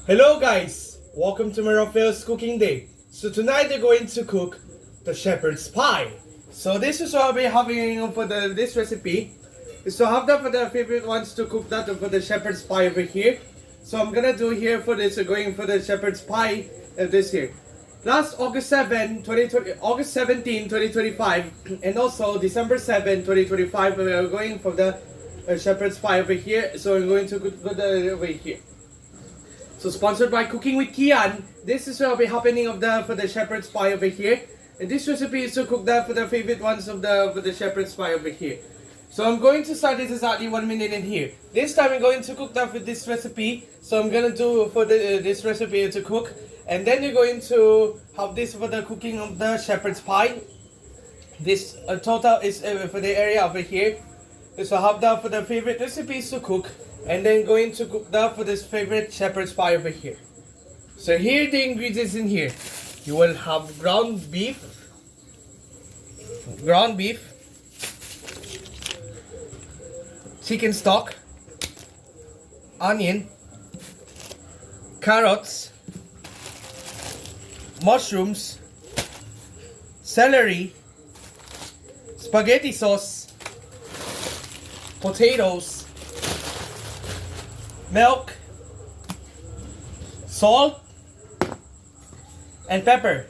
Hello guys, welcome to my Raphael's cooking day. So tonight we're going to cook the shepherd's pie. So this is what I'll be having for this recipe. So I have that for the favorite ones to cook that for the shepherd's pie over here. So I'm gonna do here for this, going for the shepherd's pie this here. Last August 17, 2025 and also December 7, 2025 we are going for the shepherd's pie over here. So I'm going to cook the over here. So sponsored by Cooking with Kian. This is what will be happening for the shepherd's pie over here. And this recipe is to cook that for the favorite ones for the shepherd's pie over here. So I'm going to start this exactly 1 minute in here. This time I'm going to cook that with this recipe. So I'm gonna do for this recipe to cook, and then you're going to have this for the cooking of the shepherd's pie. This total is for the area over here. So I have that for the favorite recipes to cook. And then going to cook that for this favorite shepherd's pie over here. So here are the ingredients in here. You will have ground beef, chicken stock, onion, carrots, mushrooms, celery, spaghetti sauce, potatoes, milk, salt, and pepper.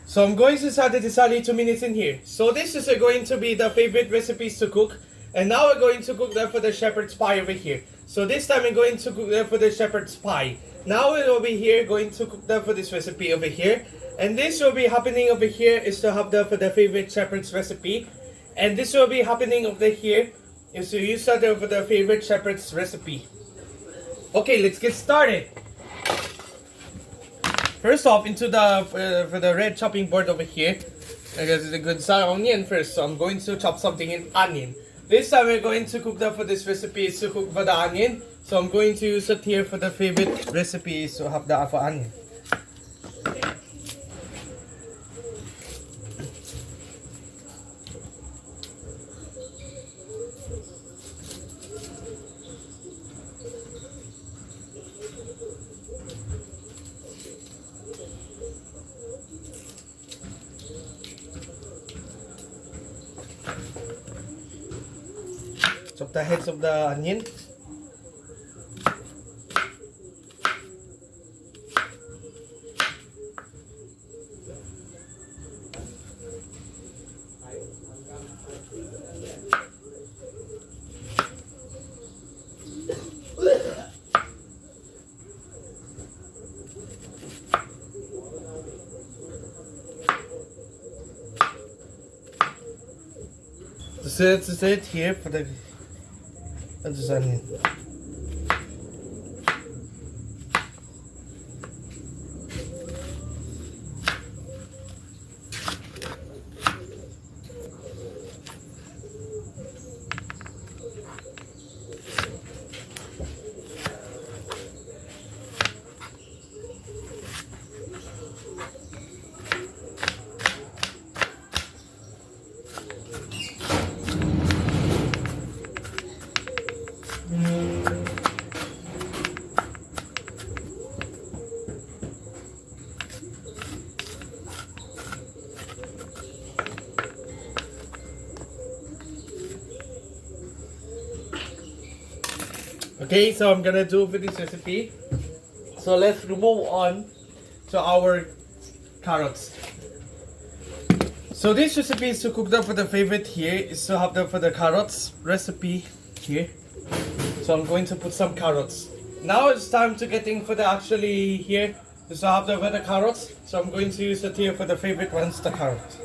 So I'm going to start this only 2 minutes in here. So this is going to be the favorite recipes to cook. And now we're going to cook that for the shepherd's pie over here. So this time I'm going to cook that for the shepherd's pie. Now we will be here going to cook that for this recipe over here. And this will be happening over here is to have that for the favorite shepherd's recipe. And this will be happening over here is to use that for the favorite shepherd's recipe. Okay, let's get started. First off, into the for the red chopping board over here, because it's a good onion first. So I'm going to chop something in onion. This time we're going to cook that for this recipe is to cook for the onion. So I'm going to use it here for the favorite recipes to have the for onion. Chop the heads of the onion. So that's it here for the onion. Okay, so I'm gonna do for this recipe. So let's move on to our carrots. So this recipe is to cook them for the favorite here, is to have them for the carrots recipe here. So I'm going to put some carrots. Now it's time to getting for the actually here, is to have them for the carrots. So I'm going to use it here for the favorite ones, the carrots.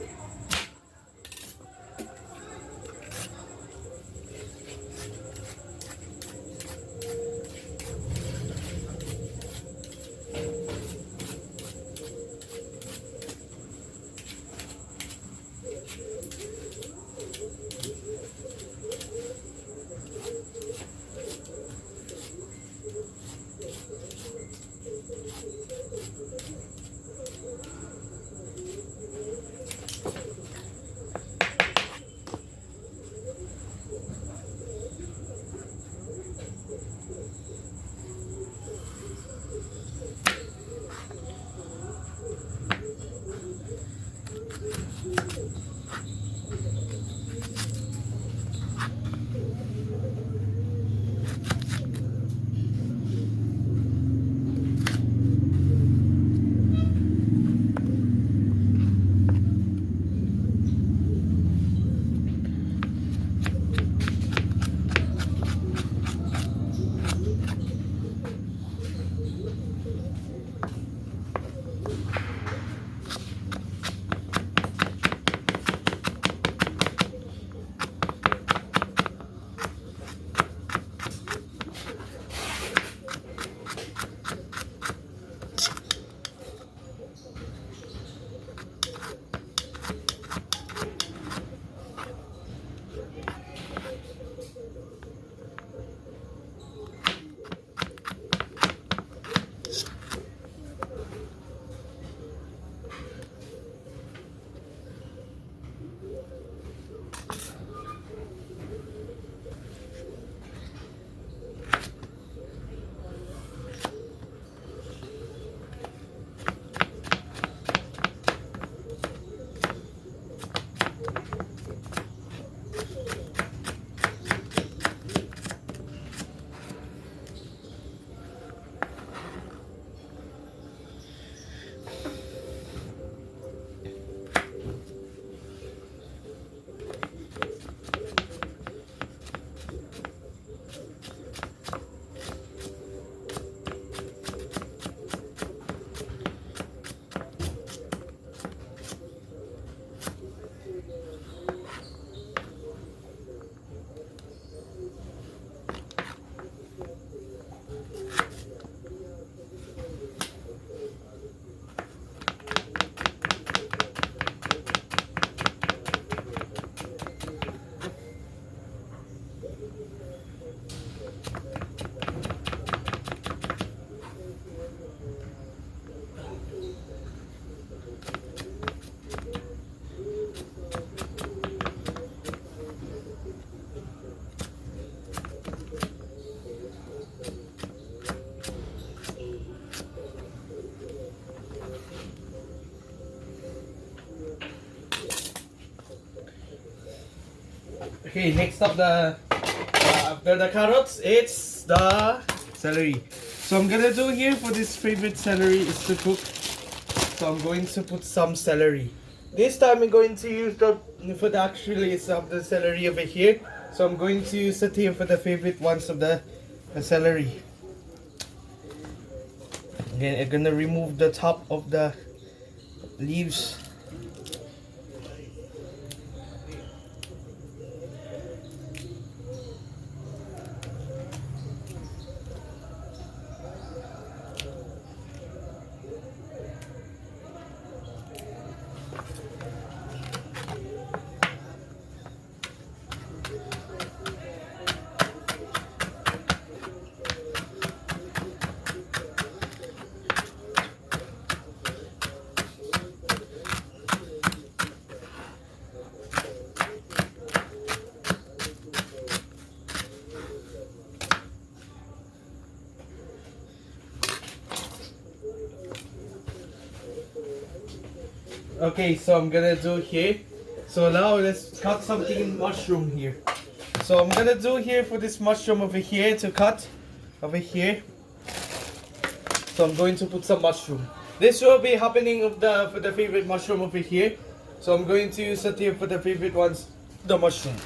Okay, next up after the carrots, it's the celery. So I'm gonna do here for this favorite celery is to cook. So I'm going to put some celery. This time I'm going to use for the actually is of the celery over here. So I'm going to use it here for the favorite ones of the celery. Again, I'm gonna remove the top of the leaves. Okay, so I'm gonna do here. So now let's cut something in mushroom here. So I'm gonna do here for this mushroom over here to cut over here. So I'm going to put some mushroom. This will be happening of for the favorite mushroom over here. So I'm going to use it here for the favorite ones, the mushroom.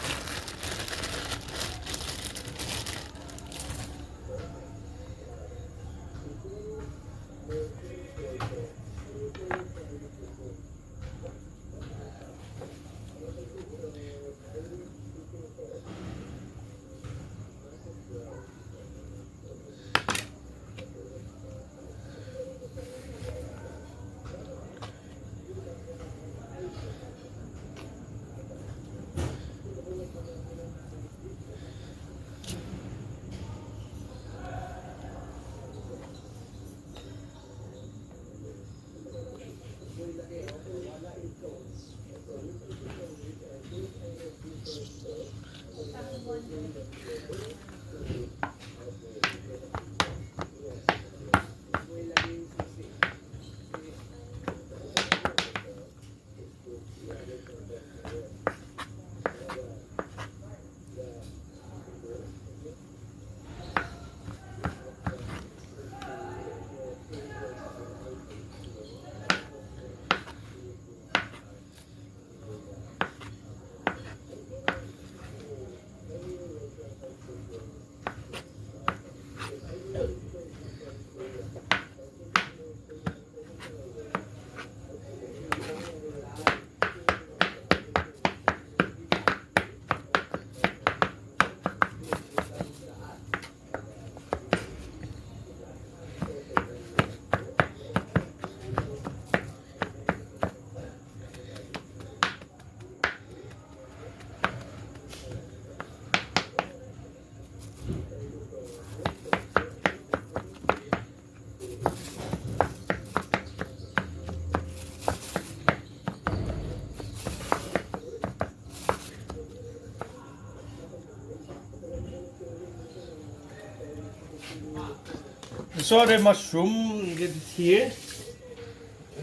So the mushroom, get it here.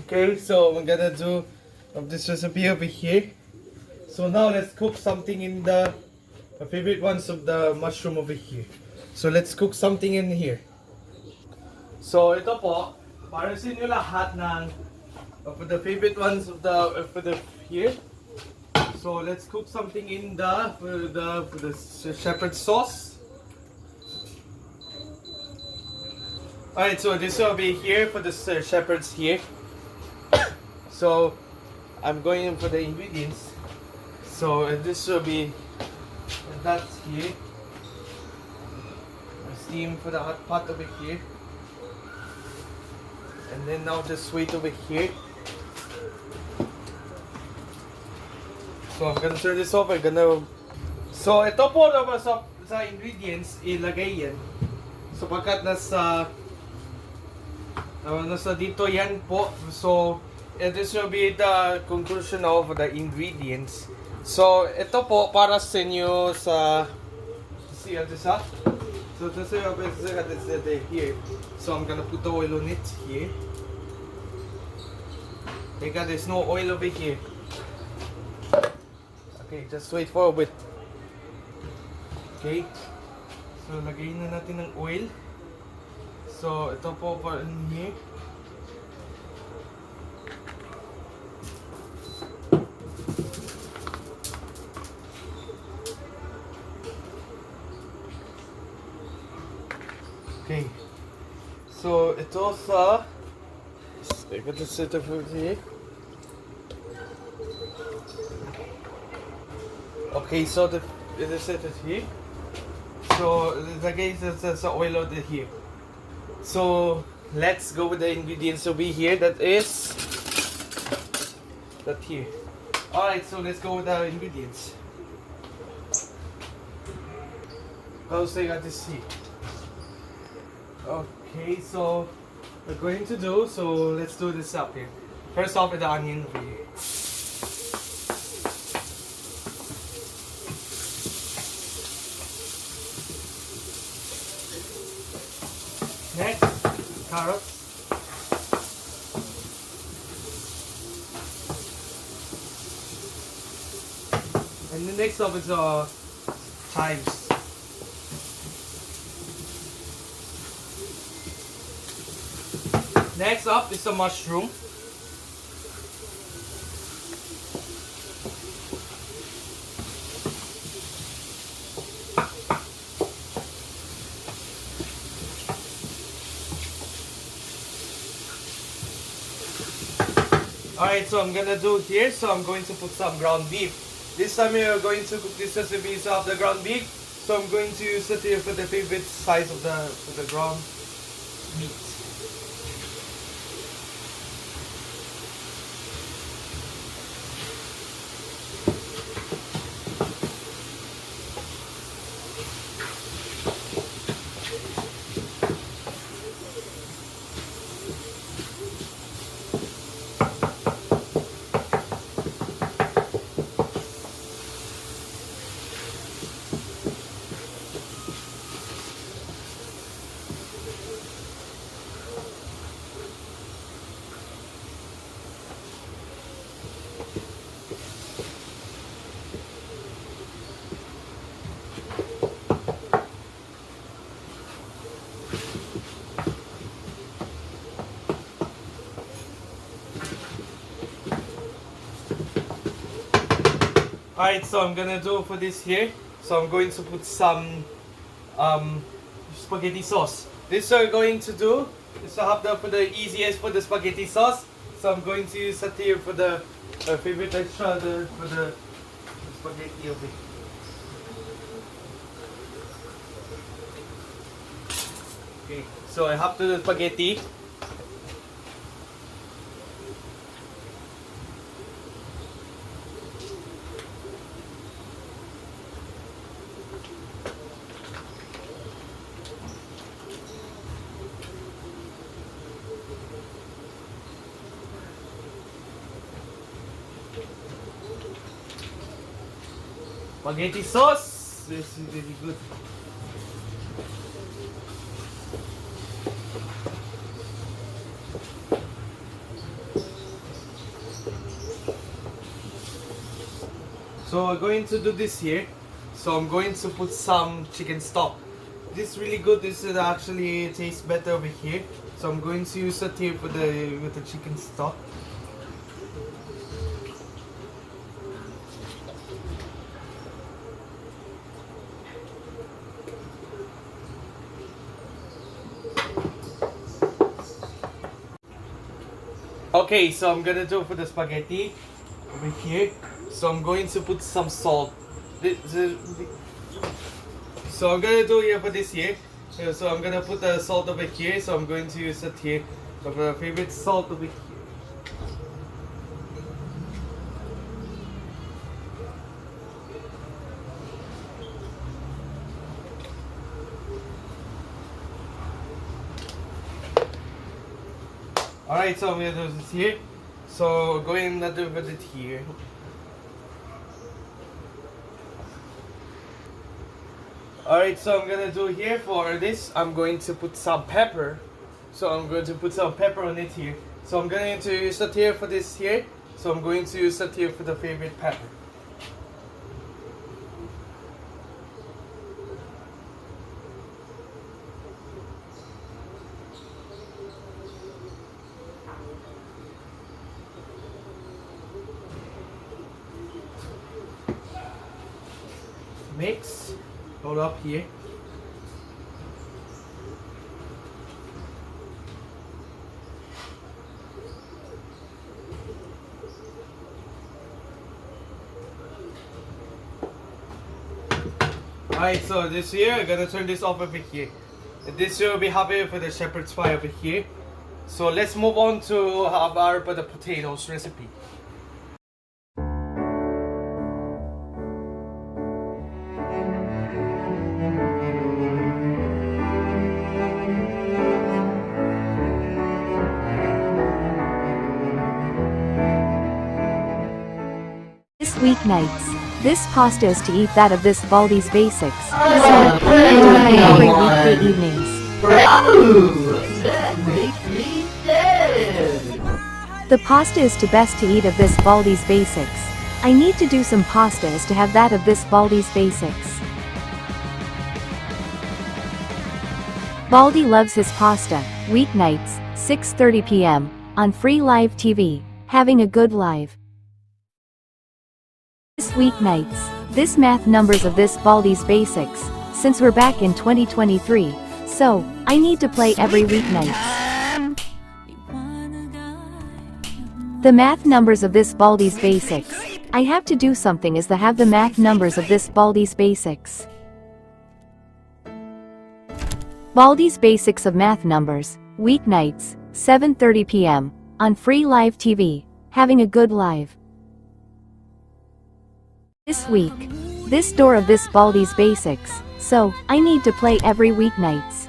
Okay, so we're gonna do of this recipe over here. So now let's cook something in the favorite ones of the mushroom over here. So let's cook something in here. So ito po, para sa inyo lahat ng for the favorite ones of the here. So let's cook something in for the shepherd sauce. Alright, so this will be here for the shepherds here. So I'm going in for the ingredients. So this will be that here. Steam for the hot pot over here. And then now just wait over here. So I'm gonna turn this off. So ito po naman sa ingredients ilagay yan. So pagkat nasa dito yan po. So this will be the conclusion of the ingredients. So ito po para sa inyo sa see this up. So this is here. So I'm gonna put the oil on it here. Teka, there's no oil over here. Okay, just wait for a bit. Okay. So lagayin na natin ng oil. So ito po pa in here. Okay. So ito sa I got to set up over here. Okay, so it is set it here. So lagay sa oil over here. So let's go with the ingredients over here. That is that here. Alright, so let's go with the ingredients. How's I got this here? Okay, so we're going to do, so let's do this up here. First off with the onion over here. Next, carrots. next up is chives. Next up is the mushroom. Alright, so I'm gonna do here, so I'm going to put some ground beef. This time we are going to cook this recipe of the ground beef. So I'm going to use it here for the favorite size of the ground meat. Alright, so I'm gonna do for this here. So I'm going to put some spaghetti sauce. This we're going to do is to have for the easiest for the spaghetti sauce. So I'm going to use it here for the favorite extra for the spaghetti of it. Okay, so I have the spaghetti. Spaghetti sauce. This is really good. So we're going to do this here. So I'm going to put some chicken stock. This is really good. This is actually tastes better over here. So I'm going to use it here with the chicken stock. Okay, so I'm gonna do for the spaghetti over here. So I'm going to put some salt. So I'm gonna do here for this here. So I'm gonna put the salt over here. So I'm going to use it here. So my favorite salt over here. Alright, so I'm gonna do this here. So going to do with it here. Alright, so I'm gonna do here for this. I'm going to put some pepper. So I'm going to put some pepper on it here. So I'm going to use it here for this here. So I'm going to use it here for the favorite pepper. Mix, hold up here. Alright, so this here, I'm gonna turn this off over here. This will be happy for the shepherd's pie over here. So let's move on to have our the potatoes recipe. Weeknights. This pasta is to eat that of this Baldi's Basics. So, every weekday evenings. That makes me dead. The pasta is to best to eat of this Baldi's Basics. I need to do some pastas to have that of this Baldi's Basics. Baldi loves his pasta, weeknights, 6:30 p.m, on free live TV, having a good live. This weeknights, this math numbers of this Baldi's Basics, since we're back in 2023, so, I need to play every weeknight. The math numbers of this Baldi's Basics, I have to do something is to have the math numbers of this Baldi's Basics. Baldi's Basics of math numbers, weeknights, 7:30 p.m, on free live TV, having a good live. This week, this door of this Baldi's Basics, so, I need to play every weeknights.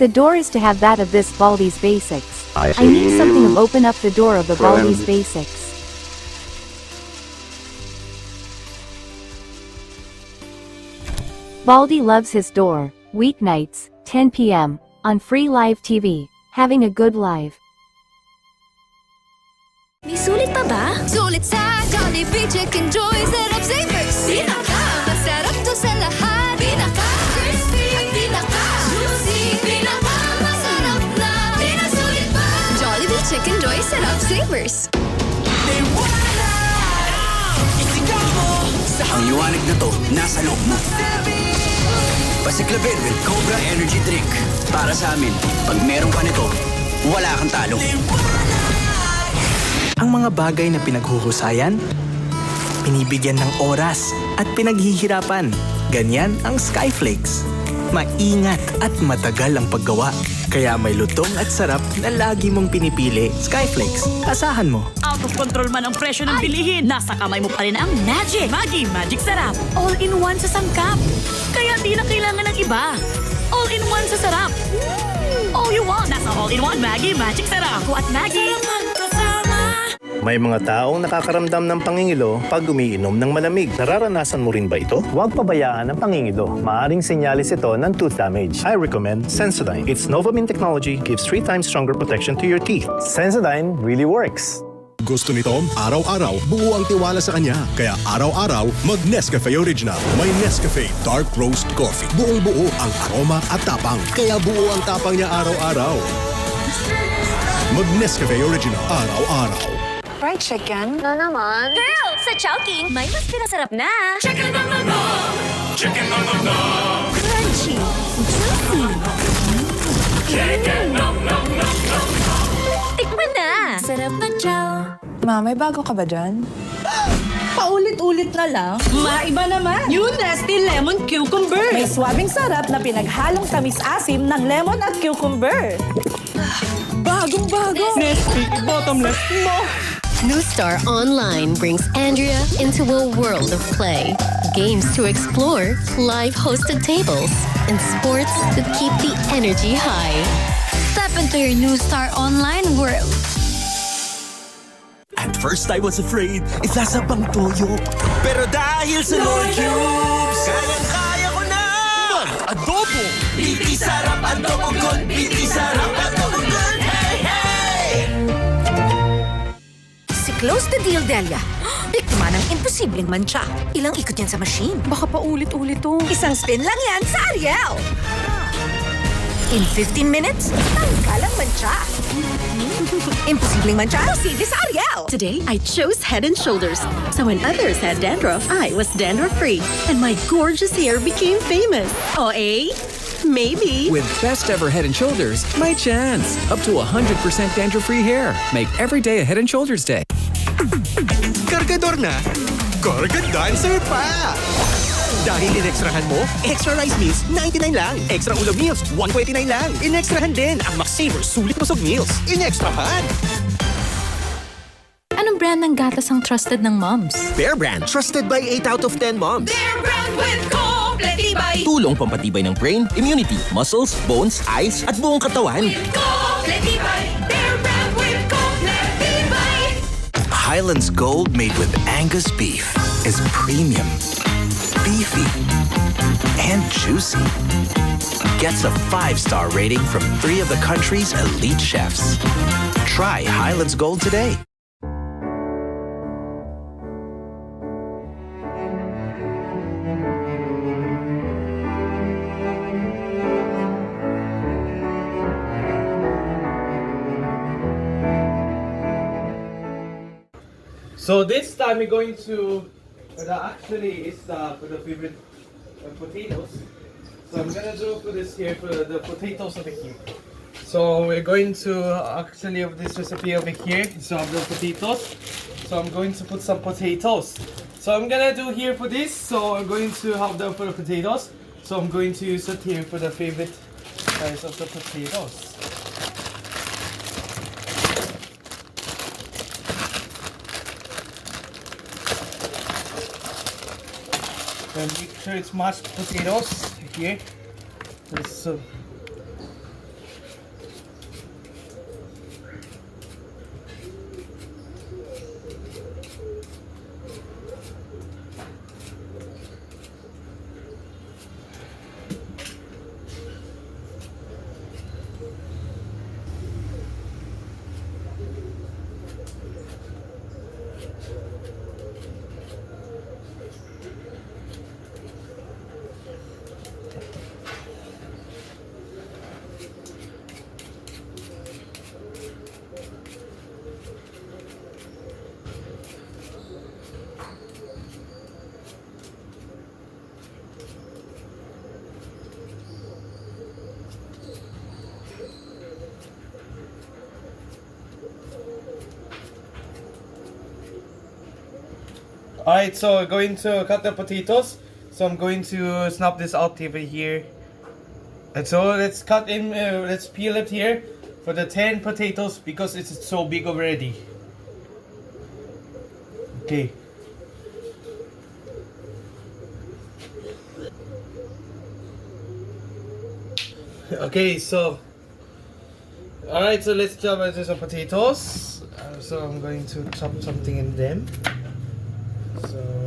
The door is to have that of this Baldi's Basics. I need something of open up the door of the Baldi's Basics. Baldi loves his door, weeknights, 10 p.m, on free live TV, having a good live. May sulit pa ba? Sulit sa Jollibee Chicken Joy Sarap Savers! Pinaka! Masarap to sa lahat! Pinaka! Crispy! At pinaka! Juicy! Pinaka! Masarap na! Pinasulit pa! Jollibee Chicken Joy Sarap Savers! Ang liwanag na to, nasa loob mo. Pasiklabin with Cobra Energy Drink. Para sa amin, pag meron ka nito, wala kang talo. Ang mga bagay na pinaghuhusayan, binibigyan ng oras at pinaghihirapan. Ganyan ang Skyflakes. Maingat at matagal ang paggawa. Kaya may lutong at sarap na lagi mong pinipili. Skyflakes, asahan mo. Out of control man ang presyo ng bilihin. Nasa kamay mo pa rin ang Magic. Magic Sarap. All-in-one sa sangkap. Kaya di na kailangan ng iba. All-in-one sa sarap. All you want. Nasa All-in-one Magic Sarap. Ako at Maggie. May mga taong nakakaramdam ng pangingilo pag umiinom ng malamig. Nararanasan mo rin ba ito? Huwag pabayaan ang pangingilo. Maaring senyalis ito ng tooth damage. I recommend Sensodyne. Its Novamine technology gives 3 times stronger protection to your teeth. Sensodyne really works. Gusto nito, araw-araw, buo ang tiwala sa kanya. Kaya araw-araw, mag-Nescafe Original. May Nescafe Dark Roast Coffee. Buong-buo ang aroma at tapang. Kaya buo ang tapang niya araw-araw. Mag-Nescafe Original, araw-araw. Fried chicken? No naman. Girl! Sa Chowking, may mas pinasarap na! Chicken on the dog! Chicken on the dog! Crunchy! Juicy! Chicken nom nom nom nom nom! Tikman na! Sarap na chow! Ma, may bago ka ba dyan? Paulit-ulit na lang. Maiba naman. New Nesty Lemon Cucumber. May swabing sarap na pinaghalong tamis-asim ng lemon at cucumber. Bagong-bago. Nesty, bottomless mo. New Star Online brings Andrea into a world of play. Games to explore, live hosted tables, and sports that keep the energy high. Step into your New Star Online world. At first I was afraid, isasabang toyo. Pero dahil sa Lord Cubes, kayang-kaya ko na! Mag-adobo! Biti sarap adobo good! Biti sarap adobo good! Hey, hey! Si Close the Deal Delia. Biktima ng imposibleng mancha. Ilang ikot yan sa machine. Baka pa ulit-ulit to. Isang spin lang yan sa Ariel. In 15 minutes, tanggal ang mancha. Imposibleng mancha, sige sa Ariel. Today, I chose Head & Shoulders. So when others had dandruff, I was dandruff-free. And my gorgeous hair became famous. Oh, eh? Maybe. With Best Ever Head & Shoulders, my chance. Up to 100% dandruff-free hair. Make every day a Head & Shoulders day. Kargador na, Karga Dancer pa! Dahil in-extrahan mo, extra rice meals, 99 lang. Extra ulam meals, 129 lang. In-extrahan din ang Max Saver Sulit Busog Meals. In-extrahan! Anong brand ng gatas ang trusted ng moms? Bear Brand, trusted by 8 out of 10 moms. Bear Brand with Kompletibay! Tulong pampatibay ng brain, immunity, muscles, bones, eyes, at buong katawan. Kompletibay! Bear Brand with Kompletibay! Highlands Gold made with Angus beef is premium, beefy, and juicy. Gets a 5-star rating from 3 of the country's elite chefs. Try Highlands Gold today. So this time we're going to, actually it's for the favorite potatoes. So I'm gonna do for this here, for the potatoes over here. So we're going to actually have this recipe over here. So of the potatoes. So I'm going to put some potatoes. So I'm gonna do here for this. So I'm going to have them for the potatoes. So I'm going to use it here for the favorite size of the potatoes. And make sure it's mashed potatoes here. So alright, so we're going to cut the potatoes. So I'm going to snap this out over here. And so let's cut in, let's peel it here for the 10 potatoes because it's so big already. Okay. Okay, so alright, so let's chop into some potatoes. So I'm going to chop something in them. So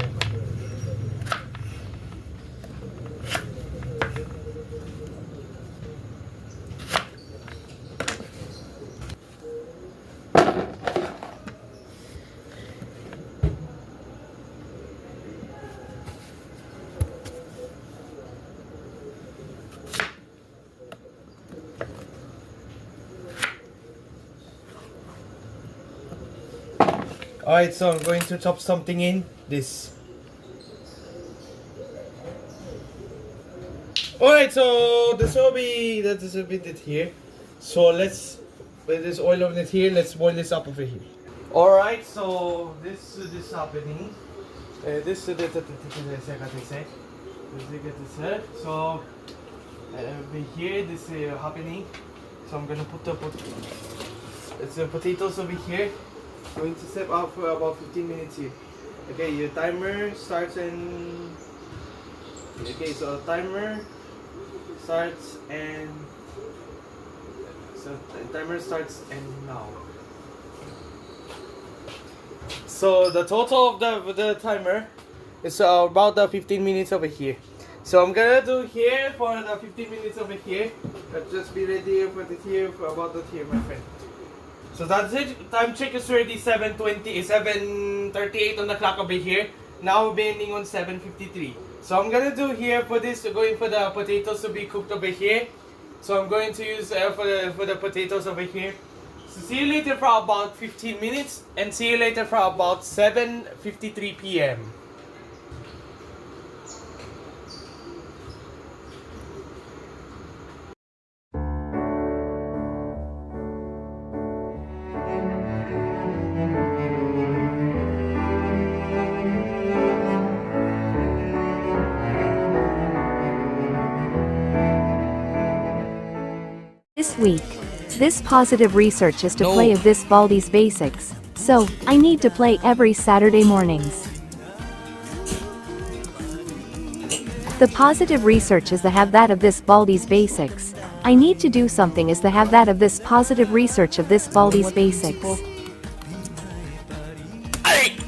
alright, so I'm going to chop something in this. Alright, so this will be it here. So let's put this oil on it here. Let's boil this up over here. Alright, so this is happening. This is so over here this is happening. So I'm gonna put the potatoes over here. Going to step out for about 15 minutes here. Okay, your timer starts in. Okay, so timer starts and. So timer starts and now. So the total of the timer is about the 15 minutes over here. So I'm gonna do here for the 15 minutes over here. But just be ready for the here for about that here, my friend. So that's it. Time check is already 7:38 on the clock over here. Now we're ending on 7:53. So I'm gonna do here for this. Going for the potatoes to be cooked over here. So I'm going to use for the potatoes over here. So see you later for about 15 minutes, and see you later for about 7:53 p.m. This week, this positive research is to play of this Baldi's Basics, so I need to play every Saturday mornings. The positive research is to have that of this Baldi's Basics. I need to do something is to have that of this positive research of this Baldi's Basics.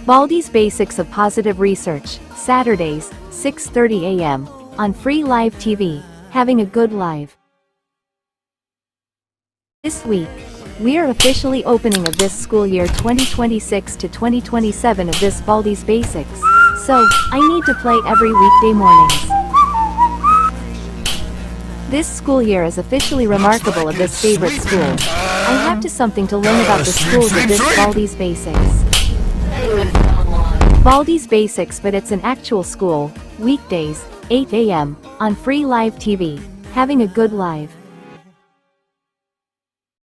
Baldi's Basics of Positive Research, Saturdays, 6:30 a.m. on Free Live TV, having a good live. This week, We are officially opening of this school year 2026 to 2027 of this Baldi's Basics. So, I need to play every weekday mornings. This school year is officially remarkable of this favorite school. I have to something to learn about the schools of this Baldi's Basics. Baldi's Basics, but it's an actual school, weekdays, 8 a.m., on free live TV, having a good live.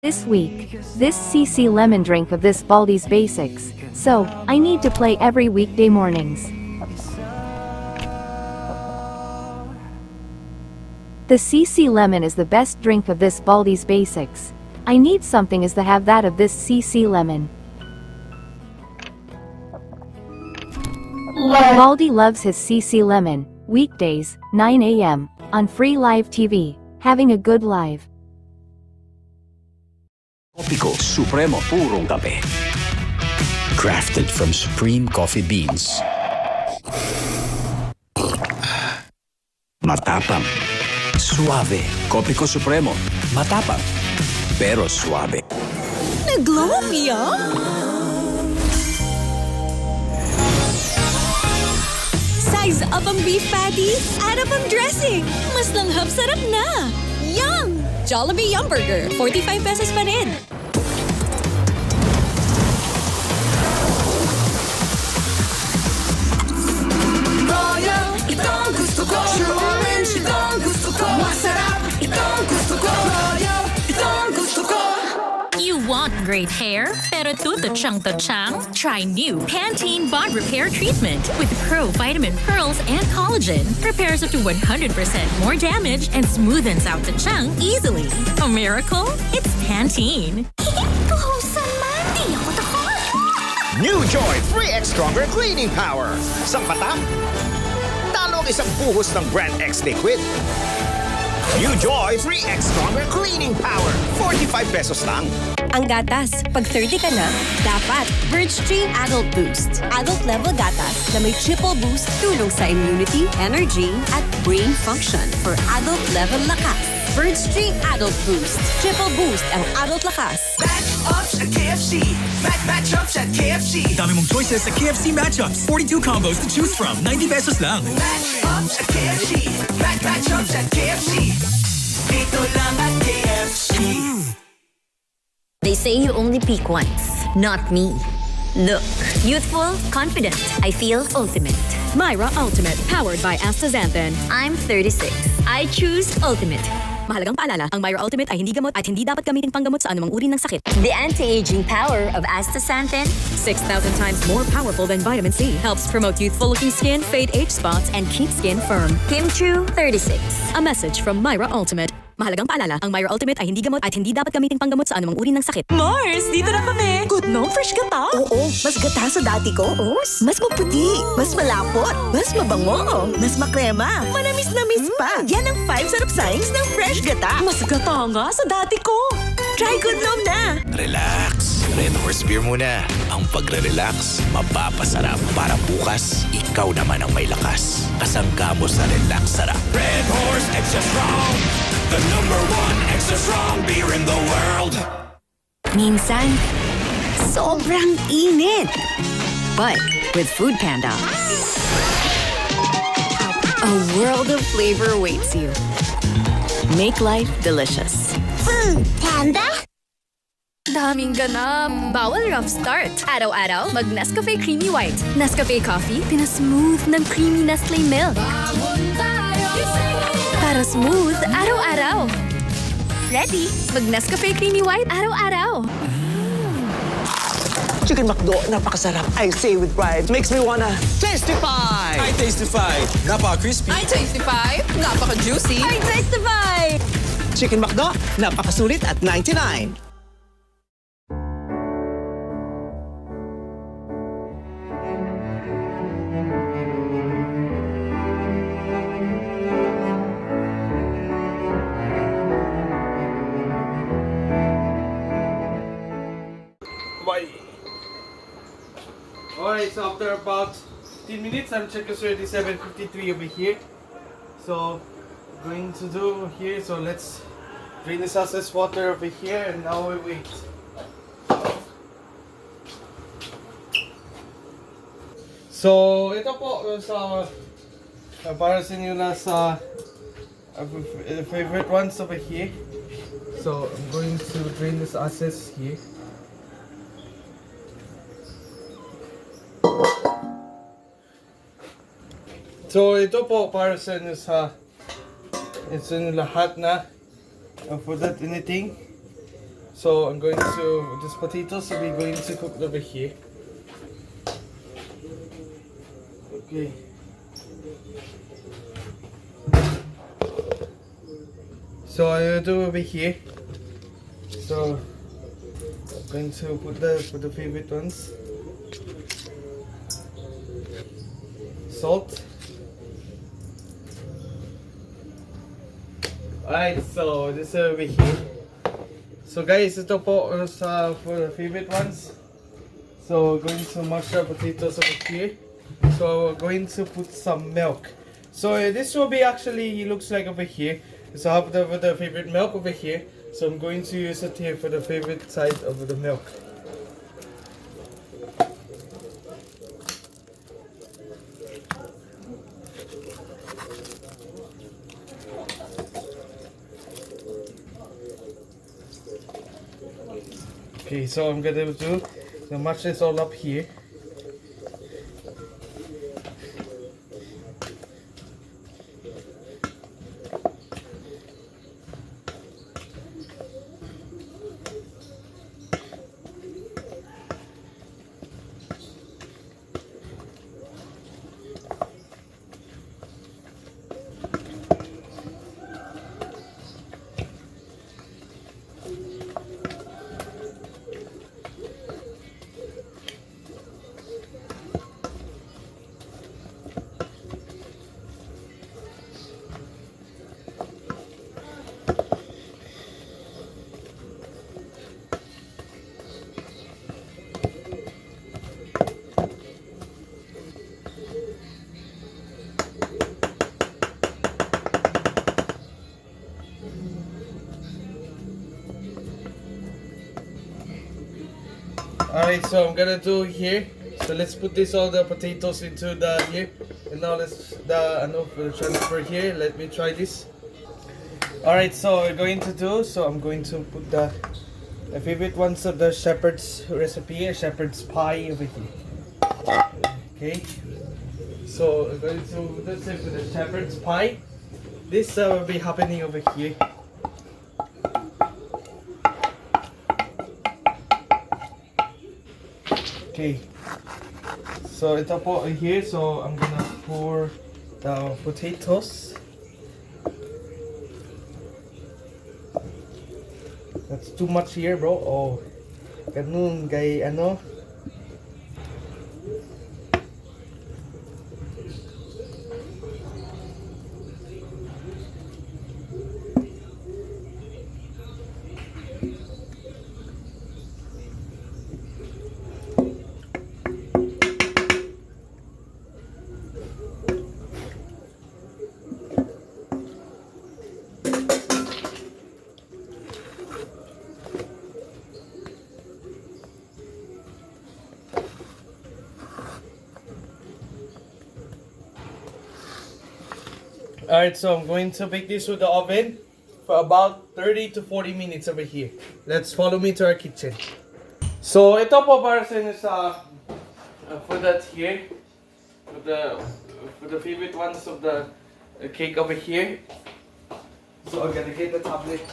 This week, this CC lemon drink of this Baldi's Basics, so, I need to play every weekday mornings. The CC lemon is the best drink of this Baldi's Basics. I need something as to have that of this CC lemon. Baldi loves his CC lemon, weekdays, 9 a.m., on free live TV, having a good live. Kopiko Supremo Purong Kape. Crafted from supreme coffee beans. Matapang. Suave. Kopiko Supremo. Matapang. Pero suave. Nag-glow up yan? Size up ang beef patty, add up ang dressing. Mas langhap sarap na. Yum! Jollibee Yum Burger, 45 pesos pa rin. Royal, itong gusto ko. Pure orange, itong gusto ko. Masarap, itong gusto ko. Royal, itong gusto ko. You want great hair, pero tututsyang-tutsyang? Try new Pantene Bond Repair Treatment with Pro Vitamin Pearls and Collagen. Repairs up to 100% more damage and smoothens out the chang easily. A miracle? It's Pantene. New Joy 3X Stronger Cleaning Power. Sa patak, talo ang isang buhos ng Brand X Liquid. New Joy 3X Stronger Cleaning Power. 45 pesos lang. Ang gatas, pag 30 ka na, dapat LIVESTREAM Adult Boost. Adult level gatas na may triple boost tulong sa immunity, energy, at brain function for adult level lakas. LIVESTREAM Adult Boost. Triple boost ang adult lakas. Match-ups at KFC. Match-ups at KFC. Dami mong choices sa KFC Matchups. 42 combos to choose from. 90 pesos lang. Match-ups at KFC. Match-ups at KFC. Dito lang at KFC. They say you only peak once. Not me. Look, youthful, confident. I feel ultimate. Myra Ultimate, powered by astaxanthin. I'm 36. I choose ultimate. Mahalagang paalala, ang Myra Ultimate ay hindi gamot at hindi dapat gamitin panggamot sa anumang uri ng sakit. The anti-aging power of astaxanthin, 6,000 times more powerful than vitamin C. Helps promote youthful-looking skin, fade age spots, and keep skin firm. Kim True 36. A message from Myra Ultimate. Mahalagang paalala, ang Myra Ultimate ay hindi gamot at hindi dapat gamitin panggamot sa anumang uri ng sakit. Mars, dito na kami! Good no, fresh gata? Oo, mas gata sa dati ko. Mas maputi, mas malapot, mas mabango, mas makrema, manamis-namis pa. Yan ang 5 sarap signs ng fresh gata. Mas gata nga sa dati ko. Try Good Nom na! Relax. Red Horse Beer muna. Ang pagre-relax, mapapasarap para bukas, ikaw naman ang may lakas. Kasangga mo sa relax sarap. Red Horse Extra Strong. The #1 extra strong beer in the world. Minsan, sobrang init. But with Food Panda, a world of flavor awaits you. Make life delicious. Food Panda? Daming ganap. Bawal rough start. Araw-araw, mag Nescafe Creamy White. Nescafe Coffee, pinasmooth ng creamy Nestle milk. Para smooth, araw-araw. Ready? Mag Nescafe Creamy White, araw-araw. Chicken McDo, napakasarap. I say with pride, makes me wanna testify! I tastify. Napaka-crispy. I tastify. Napaka-juicy. I tastify. Chicken McDo, napakasulit at 99. Alright, so after about 15 minutes, I'm checking it's already 7:53 over here. So, going to do here, so let's drain this excess water over here and now we wait. So, ito po sa para sa inyo na sa favorite ones over here. So, I'm going to drain this excess here. So, ito po para sa inyo sa ito yung lahat na for that anything. So, I'm going to, this potatoes will be going to cook over here. Okay. So I do over here. So I'm going to put the favorite ones. Salt. Alright, so this is over here. So guys, ito po for the favorite ones. So we're going to mash the potatoes over here. So we're going to put some milk. So this will be actually, it looks like over here. So I have the favorite milk over here. So I'm going to use it here for the favorite side of the milk. Okay, so I'm gonna do mash this all up here. Alright, so I'm gonna do here. So let's put all the potatoes into the here. And now let's transfer here. Let me try this. Alright, so we're going to do, so I'm going to put the favorite ones of the shepherd's recipe, a shepherd's pie over here. Okay. So we're going to put this for the shepherd's pie. This will be happening over here. Okay, so ito po here, so I'm gonna pour the potatoes. That's too much here, bro. Oh, ganun kay ano. Alright, so I'm going to bake this with the oven for about 30 to 40 minutes over here. Let's follow me to our kitchen. So ito po para sa inyo sa for that here, for the favorite ones of the cake over here. So I'm gonna get the tablet.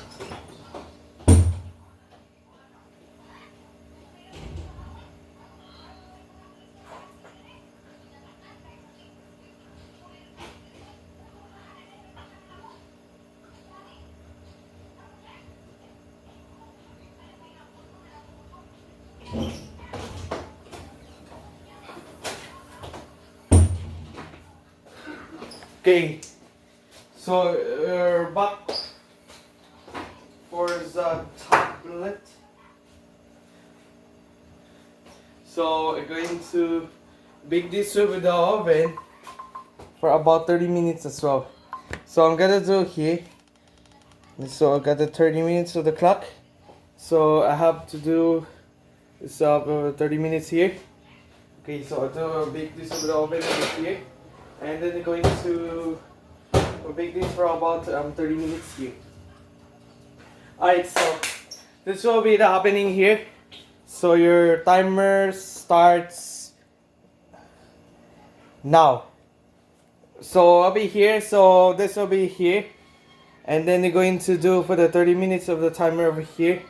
Okay, so we're back for the tablet. So we're going to bake this over the oven for about 30 minutes as well. So I'm gonna do here. So I got the 30 minutes of the clock. So I have to do this 30 minutes here. Okay, so to bake this over the oven over here, and then we're going to bake this for about 30 minutes here. Alright, so this will be the happening here. So your timer starts now. So I'll be here, so this will be here, and then you're going to do for the 30 minutes of the timer over here.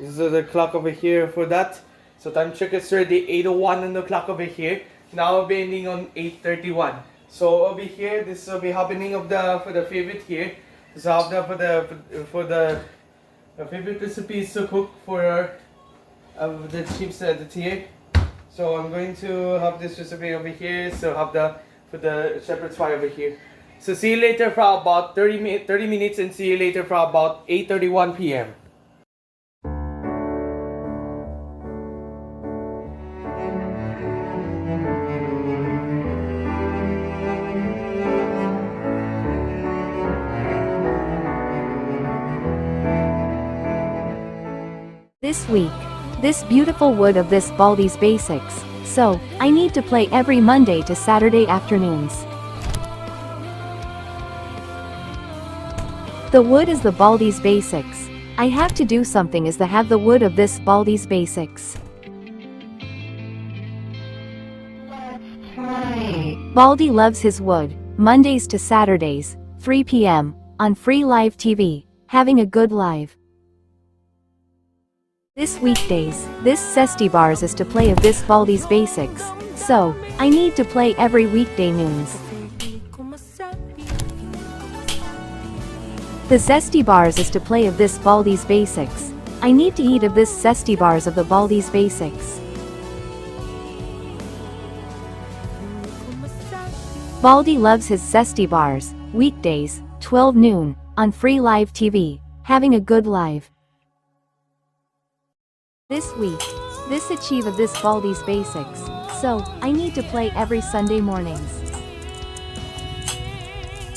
This is the clock over here for that. So time check is already 8:01 on the clock over here. Now I'll be ending on 8:31. So I'll be here. This will be happening of the for the favorite here. So I'll have for the favorite recipes to cook for the chips the tier. So I'm going to have this recipe over here. So have for the shepherd's pie over here. So see you later for about 30 minutes, and see you later for about 8:31 p.m. This week, this beautiful wood of this Baldi's Basics, so I need to play every Monday to Saturday afternoons. The wood is the Baldi's Basics. I have to do something is to have the wood of this Baldi's Basics. Baldi loves his wood, Mondays to Saturdays, 3 p.m, on Free Live TV, having a good live. This weekdays, this Zesty Bars is to play of this Baldi's Basics, so I need to play every weekday noons. The Zesty Bars is to play of this Baldi's Basics. I need to eat of this Zesty Bars of the Baldi's Basics. Baldi loves his Zesty Bars, weekdays, 12 noon, on Free Live TV, having a good live. This week, this achieve of this Baldi's Basics, so I need to play every Sunday mornings.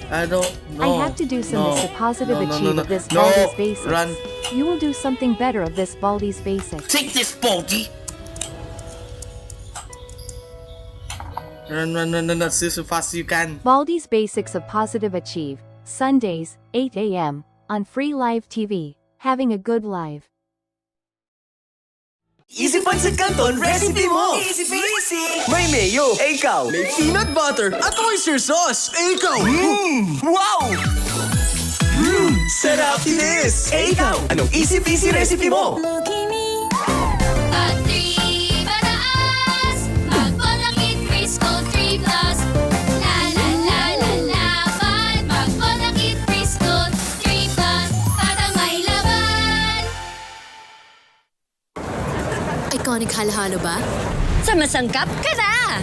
I don't know. I have to do some of the positive achieve of this Baldi's Basics. Run. You will do something better of this Baldi's Basics. Take this, Baldi! Run, so fast as you can. Baldi's Basics of Positive Achieve, Sundays, 8 a.m, on Free Live TV, having a good live. Easy Pancit Canton recipe mo! Easy peasy! May mayo. Ikaw. May peanut butter. At oyster sauce. Ikaw. Wow! Sarap this. Ikaw. Anong easy peasy recipe mo? At 3 pataas, magpalakit Frisco 3 plus. La la la la laban, magpalakit Frisco 3 plus. Para may laban. Iconic halo-halo ba? Sa masangkap ka na!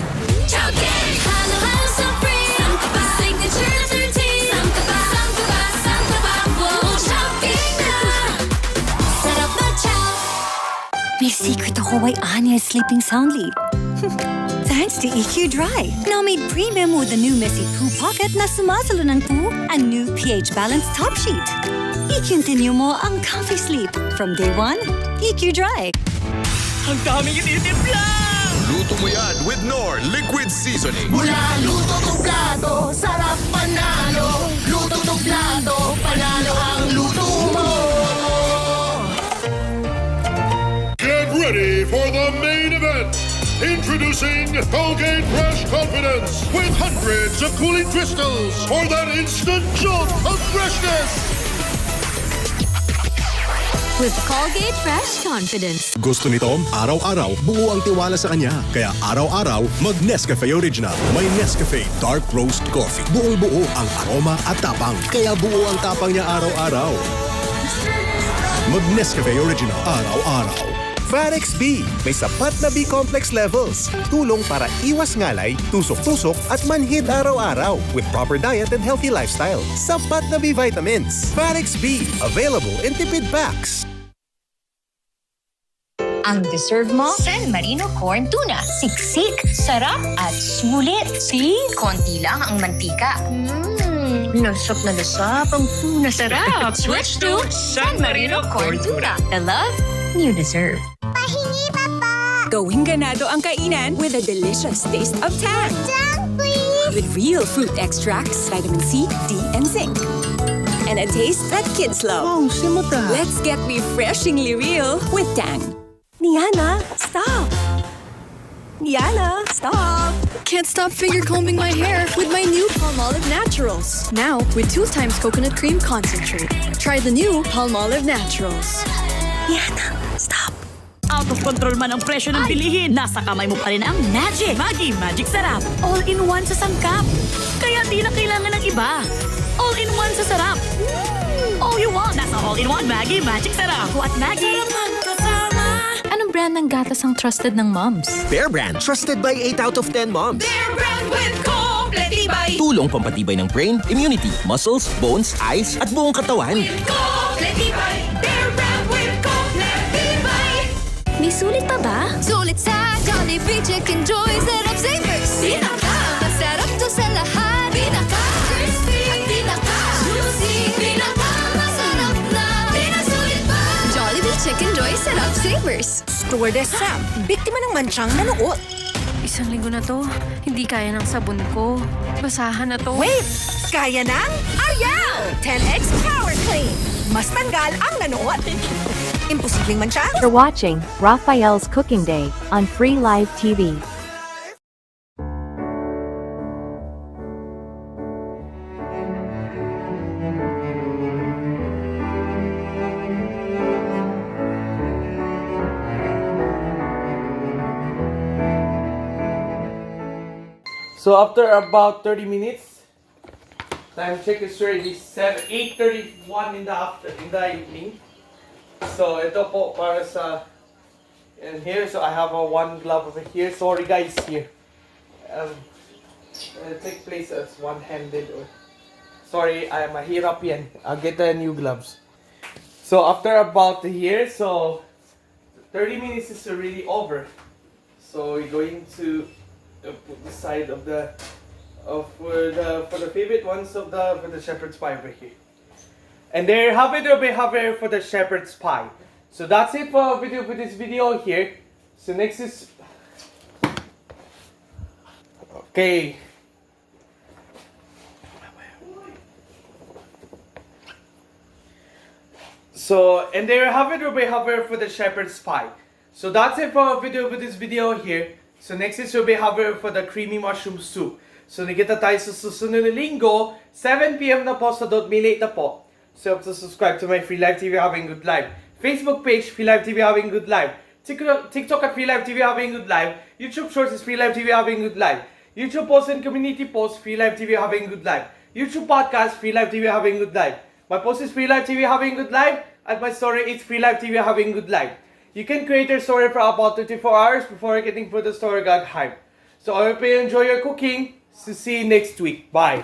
Chowking! Halo-halo sa free! Sangkapa! Signature 13! Sangkapa! Sangkapa! Sangkapa! Wow! Chowking na! Sarap na chow! May secret ako why Anya is sleeping soundly. Thanks to EQ Dry. Now made premium with the new Messy Poo Pocket na sumasalo ng poo and new pH balanced top sheet. I-continue mo ang comfy sleep from day 1. EQ Dry. Ang daming ititimpla! Luto mo yan with Knorr Liquid Seasoning. Mula luto to plato, sarap panalo. Luto to plato, panalo ang luto mo. Get ready for the main event. Introducing Colgate Fresh Confidence with hundreds of cooling crystals for that instant jolt of freshness. With Colgate Fresh Confidence. Gusto nito? Araw-araw, buo ang tiwala sa kanya. Kaya araw-araw, mag-Nescafe Original. May Nescafe Dark Roast Coffee. Buong-buo ang aroma at tapang. Kaya buo ang tapang niya araw-araw. Mag-Nescafe Original. Araw-araw. Farex B. May sapat na B-complex levels. Tulong para iwas ngalay, tusok-tusok at manhid araw-araw with proper diet and healthy lifestyle. Sapat na B vitamins. Farex B. Available in tipid packs. Ang deserve mo, San Marino Corn Tuna. Siksik, sarap at sulit. See? Konti lang ang mantika. Lusok na lusap ang tuna sarap. Switch to San Marino Corn Tuna. The love you deserve. Pahingi, Papa! Gawing ganado ang kainan with a delicious taste of Tang. Tang, please! With real fruit extracts, vitamin C, D, and zinc. And a taste that kids love. Oh, simuta. Let's get refreshingly real with Tang. Niana, stop! Niana, stop! Can't stop finger combing my hair with my new Palmolive Naturals. Now with 2 times coconut cream concentrate. Try the new Palmolive Naturals. Niana, stop! Out of control man ang presyo ng bilihin, nasa kamay mo pa rin ang Magic! Magic Sarap! All-in-one sa sangkap! Kaya di na kailangan ng iba! All-in-one sa sarap! All you want, nasa all-in-one Magic Sarap! At Maggie! Anong brand ng gatas ang trusted ng moms? Bear Brand, trusted by 8 out of 10 moms. Bear Brand with Kompletibay! Tulong pampatibay ng brain, immunity, muscles, bones, eyes, at buong katawan. Kompletibay! Bear Brand with Kompletibay! May sulit pa ba? Sulit sa Jollibee Chicken Joy Sarap Savers. Masarap to sa lahat. Crispy at juicy. Masarap na. Pinasulit pa. Jollibee Chicken Joy Sarap Savers. Stewardess Sam, biktima ng mansyang manuot. Isang linggo na to, hindi kaya ng sabon ko. Basahan na to. Wait! Kaya ng Ariel! 10X Power Clean. Mas tanggal ang nanuot. Imposibleng mansya? You're watching Raphael's Cooking Day on Free Live TV. So after about 30 minutes, time check is already 8:31 in the evening. So ito po para sa in here. So I have a one glove over here. Sorry guys here. Take place as one-handed. Sorry, I'm mahirap yan. I'll get the new gloves. So after about here, so 30 minutes is already over. So we're going to put the side of the for the favorite ones of the for the shepherd's pie over here. And there you have it, for the shepherd's pie. So that's it for this video here. So next is okay. So and there you have it, for the shepherd's pie. So that's it for this video here. So next is for the creamy mushroom soup. So nakita tayo sa susunod na linggo, 7 PM na po, so don't be late na po. So you have to subscribe to my Free Live TV Having Good Live. Facebook page, Free Live TV Having Good Live. TikTok at Free Live TV Having Good Live. YouTube Shorts is Free Live TV Having Good Live. YouTube posts and community posts, Free Live TV Having Good Live. YouTube podcast, Free Live TV Having Good Live. My post is Free Live TV Having Good Live. At my story is Free Live TV Having Good Live. You can create your story for about 24 hours before getting for the story got hype. So I hope you enjoy your cooking. So see you next week. Bye.